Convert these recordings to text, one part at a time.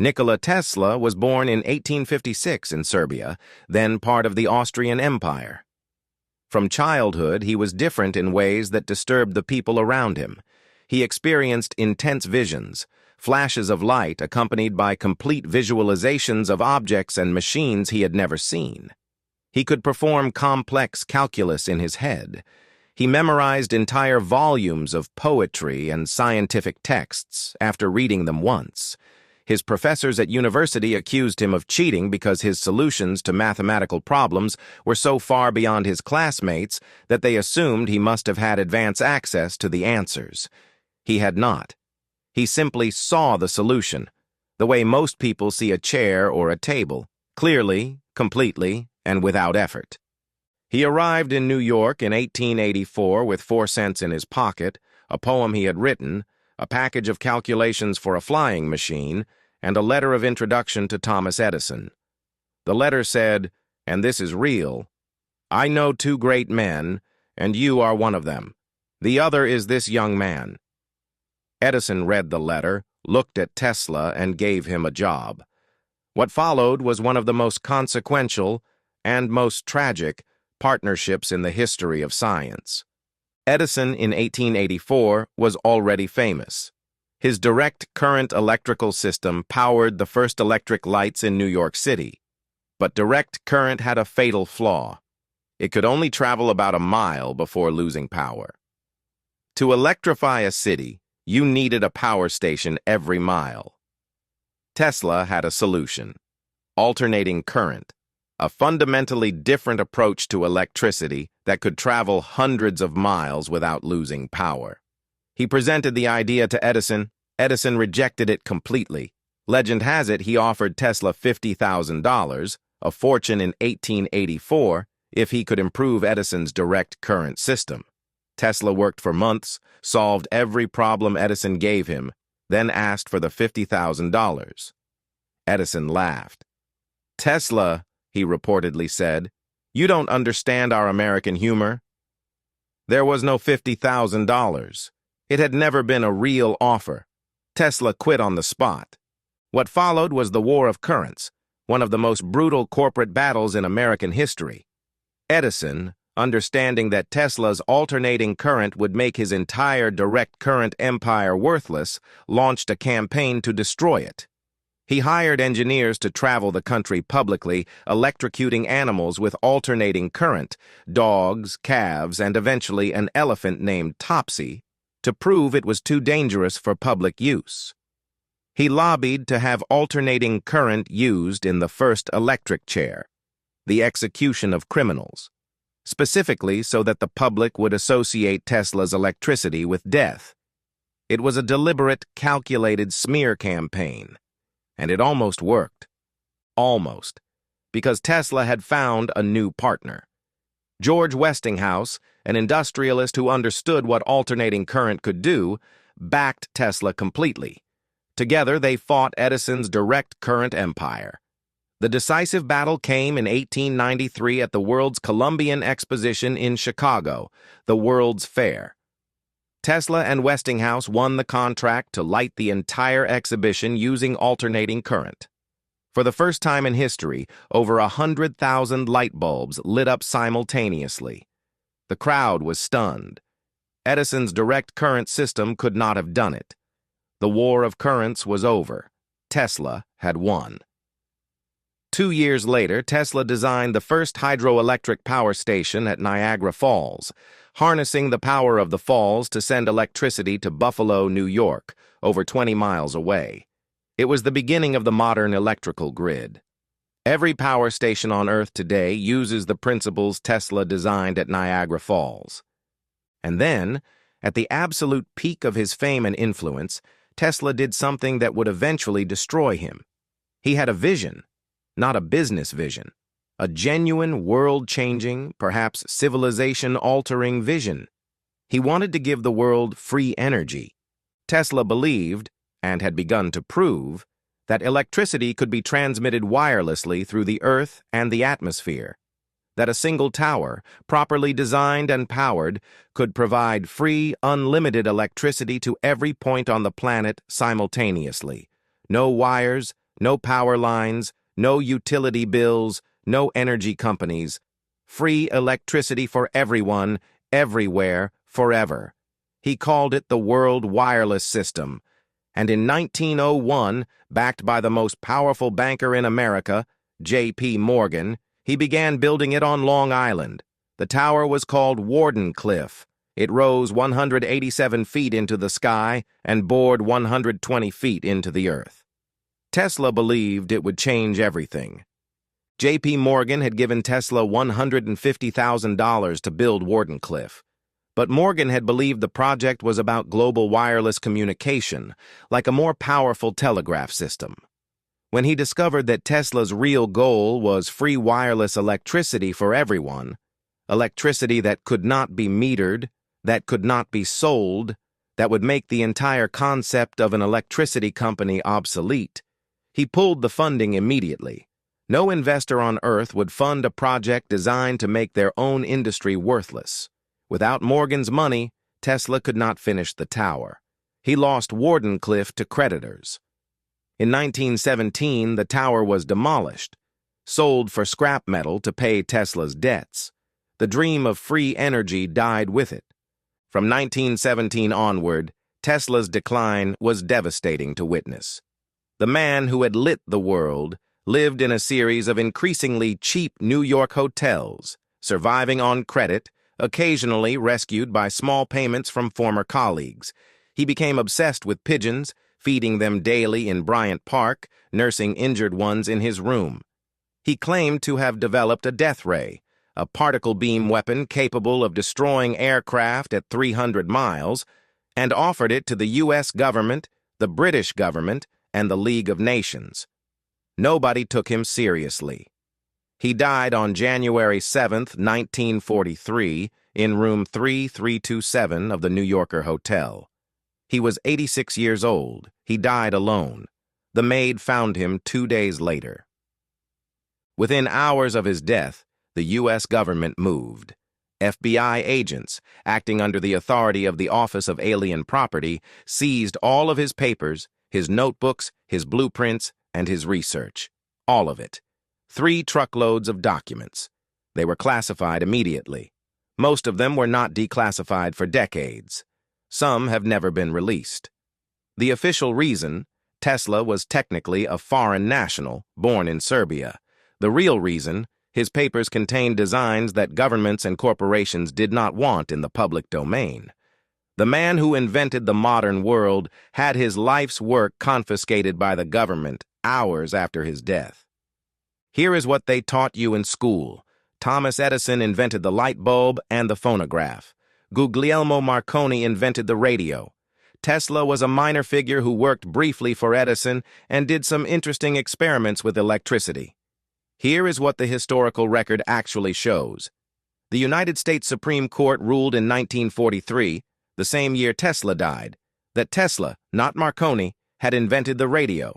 Nikola Tesla was born in 1856 in Serbia, then part of the Austrian Empire. From childhood, he was different in ways that disturbed the people around him. He experienced intense visions, flashes of light accompanied by complete visualizations of objects and machines he had never seen. He could perform complex calculus in his head. He memorized entire volumes of poetry and scientific texts after reading them once. His professors at university accused him of cheating because his solutions to mathematical problems were so far beyond his classmates that they assumed he must have had advance access to the answers. He had not. He simply saw the solution, the way most people see a chair or a table, clearly, completely, and without effort. He arrived in New York in 1884 with 4 cents in his pocket, a poem he had written, a package of calculations for a flying machine, and a letter of introduction to Thomas Edison. The letter said, and this is real, "I know 2 great men, and you are one of them. The other is this young man." Edison read the letter, looked at Tesla, and gave him a job. What followed was one of the most consequential and most tragic partnerships in the history of science. Edison in 1884 was already famous. His direct current electrical system powered the first electric lights in New York City. But direct current had a fatal flaw. It could only travel about a mile before losing power. To electrify a city, you needed a power station every mile. Tesla had a solution: alternating current, a fundamentally different approach to electricity that could travel hundreds of miles without losing power. He presented the idea to Edison. Edison rejected it completely. Legend has it he offered Tesla $50,000, a fortune in 1884, if he could improve Edison's direct current system. Tesla worked for months, solved every problem Edison gave him, then asked for the $50,000. Edison laughed. "Tesla," he reportedly said, "you don't understand our American humor." There was no $50,000. It had never been a real offer. Tesla quit on the spot. What followed was the War of Currents, one of the most brutal corporate battles in American history. Edison, understanding that Tesla's alternating current would make his entire direct current empire worthless, launched a campaign to destroy it. He hired engineers to travel the country publicly, electrocuting animals with alternating current, dogs, calves, and eventually an elephant named Topsy, to prove it was too dangerous for public use. He lobbied to have alternating current used in the first electric chair, the execution of criminals, specifically so that the public would associate Tesla's electricity with death. It was a deliberate, calculated smear campaign. And it almost worked. Almost. Because Tesla had found a new partner. George Westinghouse, an industrialist who understood what alternating current could do, backed Tesla completely. Together, they fought Edison's direct current empire. The decisive battle came in 1893 at the World's Columbian Exposition in Chicago, the World's Fair. Tesla and Westinghouse won the contract to light the entire exhibition using alternating current. For the first time in history, over 100,000 light bulbs lit up simultaneously. The crowd was stunned. Edison's direct current system could not have done it. The war of currents was over. Tesla had won. 2 years later, Tesla designed the first hydroelectric power station at Niagara Falls, harnessing the power of the falls to send electricity to Buffalo, New York, over 20 miles away. It was the beginning of the modern electrical grid. Every power station on Earth today uses the principles Tesla designed at Niagara Falls. And then, at the absolute peak of his fame and influence, Tesla did something that would eventually destroy him. He had a vision, not a business vision. A genuine, world-changing, perhaps civilization-altering vision. He wanted to give the world free energy. Tesla believed, and had begun to prove, that electricity could be transmitted wirelessly through the Earth and the atmosphere, that a single tower, properly designed and powered, could provide free, unlimited electricity to every point on the planet simultaneously. No wires, No power lines, no utility bills, no energy companies. Free electricity for everyone, everywhere, forever. He called it the World Wireless System. And in 1901, backed by the most powerful banker in America, J.P. Morgan, he began building it on Long Island. The tower was called Wardenclyffe. It rose 187 feet into the sky and bored 120 feet into the earth. Tesla believed it would change everything. J.P. Morgan had given Tesla $150,000 to build Wardenclyffe. But Morgan had believed the project was about global wireless communication, like a more powerful telegraph system. When he discovered that Tesla's real goal was free wireless electricity for everyone, electricity that could not be metered, that could not be sold, that would make the entire concept of an electricity company obsolete, he pulled the funding immediately. No investor on Earth would fund a project designed to make their own industry worthless. Without Morgan's money, Tesla could not finish the tower. He lost Wardenclyffe to creditors. In 1917, the tower was demolished, sold for scrap metal to pay Tesla's debts. The dream of free energy died with it. From 1917 onward, Tesla's decline was devastating to witness. The man who had lit the world lived in a series of increasingly cheap New York hotels, surviving on credit, occasionally rescued by small payments from former colleagues. He became obsessed with pigeons, feeding them daily in Bryant Park, nursing injured ones in his room. He claimed to have developed a death ray, a particle beam weapon capable of destroying aircraft at 300 miles, and offered it to the U.S. government, the British government, and the League of Nations. Nobody took him seriously. He died on January 7, 1943, in room 3327 of the New Yorker Hotel. He was 86 years old. He died alone. The maid found him 2 days later. Within hours of his death, the U.S. government moved. FBI agents, acting under the authority of the Office of Alien Property, seized all of his papers, his notebooks, his blueprints, and his research. All of it. 3 truckloads of documents. They were classified immediately. Most of them were not declassified for decades. Some have never been released. The official reason, Tesla was technically a foreign national, born in Serbia. The real reason, his papers contained designs that governments and corporations did not want in the public domain. The man who invented the modern world had his life's work confiscated by the government hours after his death. Here is what they taught you in school. Thomas Edison invented the light bulb and the phonograph. Guglielmo Marconi invented the radio. Tesla was a minor figure who worked briefly for Edison and did some interesting experiments with electricity. Here is what the historical record actually shows. The United States Supreme Court ruled in 1943, the same year Tesla died, that Tesla, not Marconi, had invented the radio.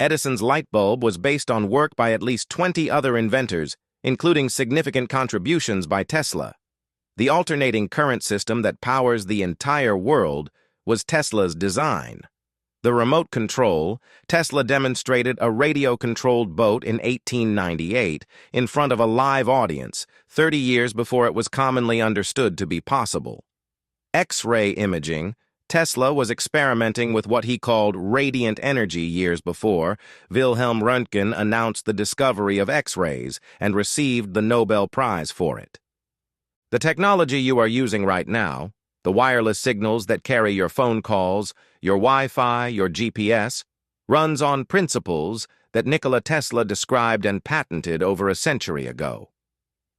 Edison's light bulb was based on work by at least 20 other inventors, including significant contributions by Tesla. The alternating current system that powers the entire world was Tesla's design. The remote control, Tesla demonstrated a radio-controlled boat in 1898 in front of a live audience, 30 years before it was commonly understood to be possible. X-ray imaging, Tesla was experimenting with what he called radiant energy years before. Wilhelm Röntgen announced the discovery of X-rays and received the Nobel Prize for it. The technology you are using right now, the wireless signals that carry your phone calls, your Wi-Fi, your GPS, runs on principles that Nikola Tesla described and patented over a century ago.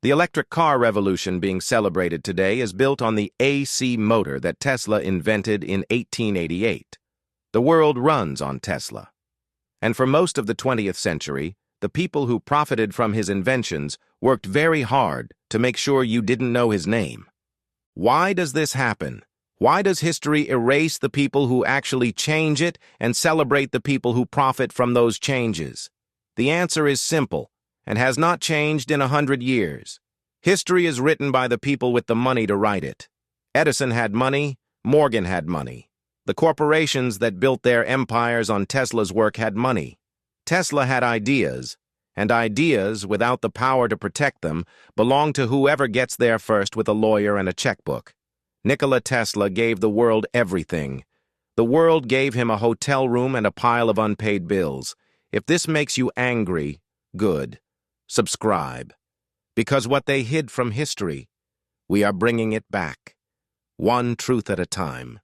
The electric car revolution being celebrated today is built on the AC motor that Tesla invented in 1888. The world runs on Tesla. And for most of the 20th century, the people who profited from his inventions worked very hard to make sure you didn't know his name. Why does this happen? Why does history erase the people who actually change it and celebrate the people who profit from those changes? The answer is simple and has not changed in 100 years. History is written by the people with the money to write it. Edison had money, Morgan had money. The corporations that built their empires on Tesla's work had money. Tesla had ideas, and ideas, without the power to protect them, belong to whoever gets there first with a lawyer and a checkbook. Nikola Tesla gave the world everything. The world gave him a hotel room and a pile of unpaid bills. If this makes you angry, good. Subscribe. Because what they hid from history, we are bringing it back, one truth at a time.